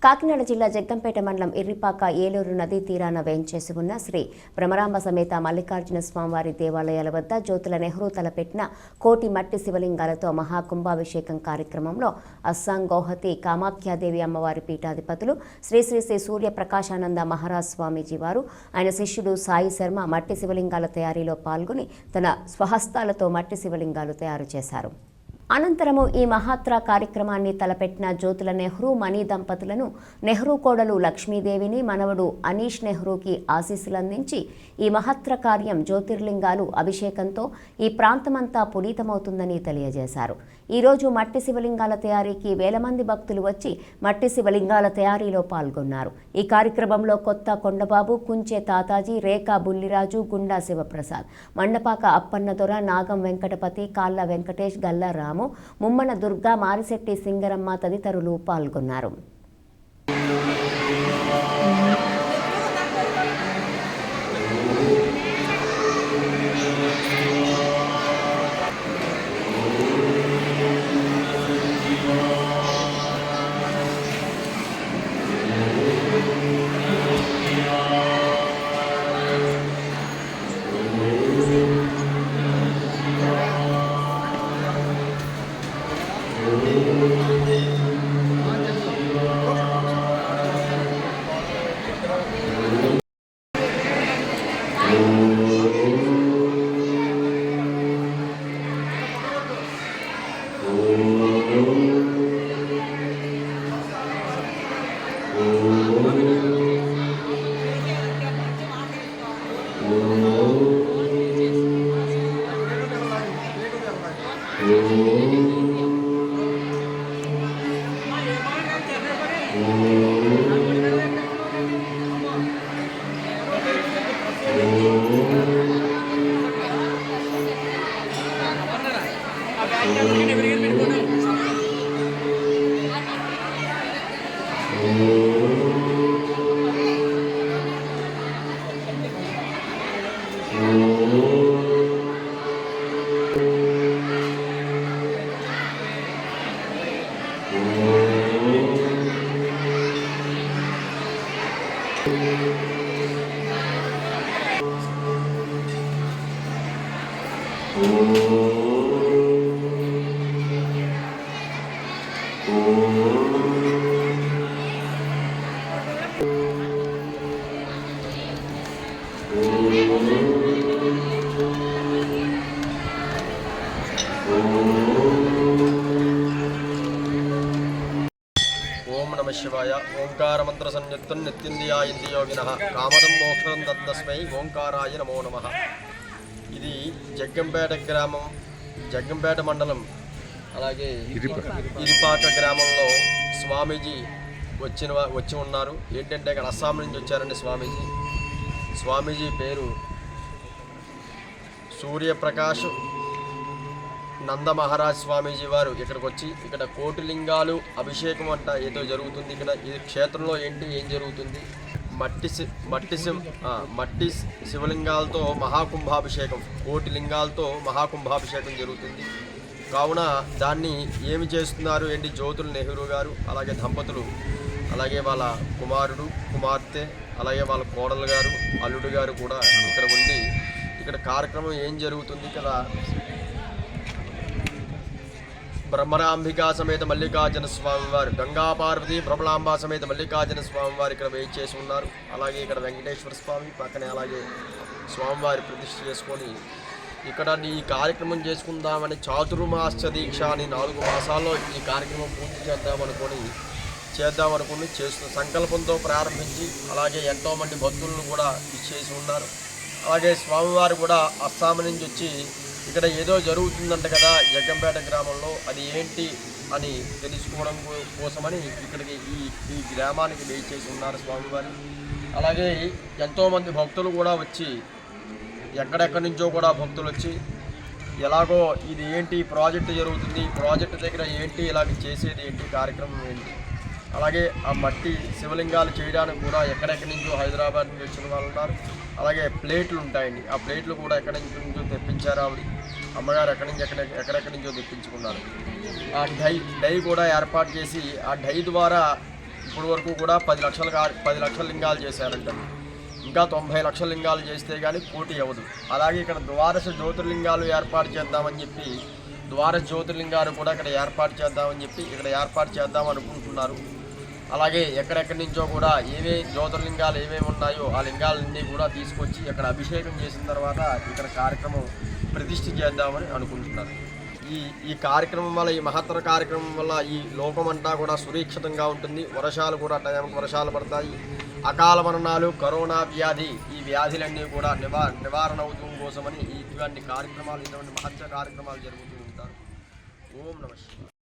కాకినాడ జిల్లా జగ్గంపేట మండలం ఇర్రిపాక ఏలూరు నదీ తీరాన వేంచేసి ఉన్న శ్రీ భ్రమరాంబ సమేత మల్లికార్జున స్వామివారి దేవాలయాల వద్ద జ్యోతుల నెహ్రూ తలపెట్టిన కోటి మట్టి శివలింగాలతో మహాకుంభాభిషేకం కార్యక్రమంలో అస్సాం గౌహతి కామాఖ్యాదేవి అమ్మవారి పీఠాధిపతులు శ్రీ శ్రీ శ్రీ సూర్య ప్రకాశానంద మహారాజ్ స్వామీజీ వారు ఆయన శిష్యుడు సాయి శర్మ మట్టి శివలింగాల తయారీలో పాల్గొని తన స్వహస్తాలతో మట్టి శివలింగాలు తయారు చేశారు. అనంతరము ఈ మహాత్రా కార్యక్రమాన్ని తలపెట్టిన జ్యోతుల నెహ్రూ మణి దంపతులను నెహ్రూ కోడలు లక్ష్మీదేవిని మనవడు అనీష్ నెహ్రూకి ఆశీస్సులందించి ఈ మహత్ర కార్యం జ్యోతిర్లింగాలు అభిషేకంతో ఈ ప్రాంతమంతా పునీతమవుతుందని తెలియజేశారు. ఈరోజు మట్టి శివలింగాల తయారీకి వేల మంది భక్తులు వచ్చి మట్టి శివలింగాల తయారీలో పాల్గొన్నారు. ఈ కార్యక్రమంలో కొత్త కొండబాబు, కుంచే తాతాజీ, రేఖా బుల్లిరాజు, గుండా శివప్రసాద్, మండపాక అప్పన్నదొర, నాగం వెంకటపతి, కాళ్ళ వెంకటేష్, గల్లా రాము, ముమ్మన దుర్గా, మారిశెట్టి సింగరమ్మ తదితరులు పాల్గొన్నారు. ఓం నమ శివాయ. ఓంకార మంత్ర సంయుక్తం నిత్యందియాయింది యోగినః కామదం మోక్షం తస్మై ఓంకారాయ నమో నమః. ఇది జగ్గంపేట గ్రామం, జగ్గంపేట మండలం, అలాగే ఇరిపాక గ్రామంలో స్వామీజీ వచ్చి ఉన్నారు. ఏంటంటే ఇక్కడ అస్సాం నుంచి వచ్చారండి స్వామీజీ పేరు సూర్యప్రకాష్ నంద మహారాజ్ స్వామీజీ వారు ఇక్కడికి వచ్చి ఇక్కడ కోటిలింగాలు అభిషేకం అంట ఏదో జరుగుతుంది. ఇక్కడ ఈ క్షేత్రంలో ఏం జరుగుతుంది, మట్టి శివలింగాలతో మహాకుంభాభిషేకం, కోటి లింగాలతో మహాకుంభాభిషేకం జరుగుతుంది. కావున దాన్ని ఏమి చేస్తున్నారు ఏంటి జ్యోతుల నెహ్రూ గారు, అలాగే దంపతులు, అలాగే వాళ్ళ కుమారుడు, కుమార్తె, అలాగే వాళ్ళ కోడలు గారు, అల్లుడు గారు కూడా ఇక్కడ ఉండి ఇక్కడ కార్యక్రమం ఏం జరుగుతుంది. ఇక్కడ బ్రహ్మరాంబికా సమేత మల్లికార్జున స్వామివారు, గంగా పార్వతి భ్రమరాంబ సమేత మల్లికార్జున స్వామివారు ఇక్కడ వేయించేసి ఉన్నారు. అలాగే ఇక్కడ వెంకటేశ్వర స్వామి పక్కనే అలాగే స్వామివారి ప్రతిష్ఠ చేసుకొని ఇక్కడ ఈ కార్యక్రమం చేసుకుందామని చాతుర్మాస దీక్ష అని 4 మాసాల్లో ఈ కార్యక్రమం పూర్తి చేద్దామనుకుని చేస్తున్న సంకల్పంతో ప్రారంభించి అలాగే ఎంతోమంది భక్తులను కూడా ఇచ్చేసి ఉన్నారు. అలాగే స్వామివారు కూడా అస్సాం నుంచి వచ్చి ఇక్కడ ఏదో జరుగుతుందంట కదా జగ్గంపేట గ్రామంలో, అది ఏంటి అని తెలుసుకోవడం కోసమని ఇక్కడికి ఈ గ్రామానికి వేయించేసి ఉన్నారు స్వామివారు. అలాగే ఎంతోమంది భక్తులు కూడా వచ్చి ఎక్కడెక్కడి నుంచో కూడా భక్తులు వచ్చి ఎలాగో ఇది ఏంటి ప్రాజెక్టు జరుగుతుంది, ప్రాజెక్టు దగ్గర ఏంటి ఇలాగ చేసేది ఏంటి కార్యక్రమం ఏంటి, అలాగే ఆ మట్టి శివలింగాలు చేయడానికి కూడా ఎక్కడెక్కడి నుంచో హైదరాబాద్ నుంచి వచ్చిన వాళ్ళు ఉన్నారు. అలాగే ప్లేట్లు ఉంటాయండి, ఆ ప్లేట్లు కూడా ఎక్కడి నుంచో తెప్పించారు ఆవిడ అమ్మగారు, ఎక్కడెక్కడి నుంచో తెప్పించుకున్నారు. ఆ డై కూడా ఏర్పాటు చేసి ఆ డై ద్వారా ఇప్పటి వరకు కూడా 10 లక్షల లింగాలు చేశారంట. ఇంకా 90 లక్షల లింగాలు చేస్తే కానీ కోటి అవ్వదు. అలాగే ఇక్కడ ద్వాదశ జ్యోతిర్లింగాలు ఏర్పాటు చేద్దామని చెప్పి ద్వాదశ జ్యోతిర్లింగాలు కూడా ఇక్కడ ఏర్పాటు చేద్దామని చెప్పి ఇక్కడ ఏర్పాటు చేద్దాం అనుకుంటున్నారు. అలాగే ఎక్కడెక్కడి నుంచో కూడా జ్యోతిర్లింగాలు ఏమేమి ఉన్నాయో ఆ లింగాలన్నీ కూడా తీసుకొచ్చి ఇక్కడ అభిషేకం చేసిన తర్వాత ఇక్కడ కార్యక్రమం ప్రతిష్ఠ చేద్దామని అనుకుంటున్నారు. ఈ కార్యక్రమం వల్ల, ఈ మహత్తర కార్యక్రమం వల్ల ఈ లోకమంతా కూడా సురక్షితంగా ఉంటుంది. వర్షాలు కూడా టైంకి వర్షాలు పడతాయి. అకాల మరణాలు, కరోనా వ్యాధి, ఈ వ్యాధులన్నీ కూడా నివారణ అవుతాం కోసమని ఇటువంటి కార్యక్రమాలు, ఇటువంటి మహత్య కార్యక్రమాలు జరుగుతూ ఉంటారు. ఓం నమః శివాయ.